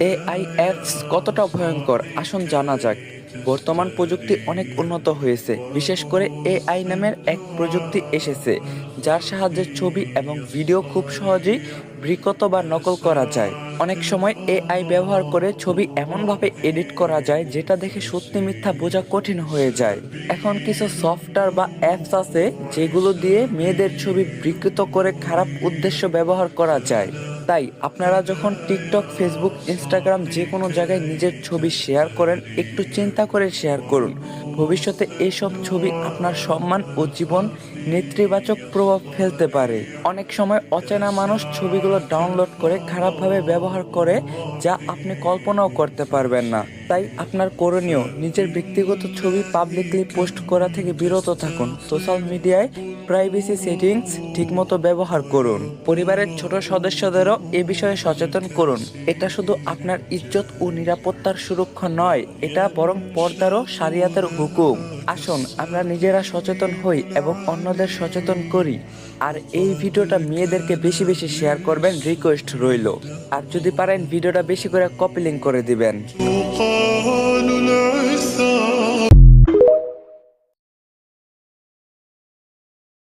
AI apps কতটা ভয়ঙ্কর আসুন জানা যাক। বর্তমান প্রযুক্তি অনেক উন্নত হয়েছে, বিশেষ করে এআই নামের এক প্রযুক্তি এসেছে যার সাহায্যে ছবি এবং ভিডিও খুব সহজেই বিকৃত বা নকল করা যায়। অনেক সময় এআই ব্যবহার করে ছবি এমনভাবে এডিট করা যায় যেটা দেখে সত্যি মিথ্যা বোঝা কঠিন হয়ে যায়। এখন কিছু সফটওয়্যার বা অ্যাপস আছে যেগুলো দিয়ে মেয়েদের ছবি বিকৃত করে খারাপ উদ্দেশ্য ব্যবহার করা যায়। তাই আপনারা যখন টিকটক, ফেসবুক, ইনস্টাগ্রাম যে কোনো জায়গায় নিজের ছবি শেয়ার করেন, একটু চিন্তা করে শেয়ার করুন। ভবিষ্যতে এইসব ছবি আপনার সম্মান ও জীবন নেতিবাচক প্রভাব ফেলতে পারে। অনেক সময় অচেনা মানুষ ছবিগুলো ডাউনলোড করে খারাপভাবে ব্যবহার করে, যা আপনি কল্পনাও করতে পারবেন না। তাই আপনার করণীয়, নিজের ব্যক্তিগত ছবি পাবলিকলি পোস্ট করা থেকে বিরত থাকুন। সোশ্যাল মিডিয়ায় প্রাইভেসি সেটিংস ঠিকমতো ব্যবহার করুন। পরিবারের ছোট সদস্যদেরও এ বিষয়ে সচেতন করুন। এটা শুধু আপনার ইজ্জত ও নিরাপত্তার সুরক্ষা নয়, এটা বরং পর্দারও শরিয়াতের হুকুম। আসুন আমরা নিজেরা সচেতন হই এবং অন্যদের সচেতন করি। আর এই ভিডিওটা মেয়েদেরকে বেশি বেশি শেয়ার করবেন, রিকোয়েস্ট রইল। আর যদি পারেন ভিডিওটা বেশি করে কপি লিঙ্ক করে দিবেন।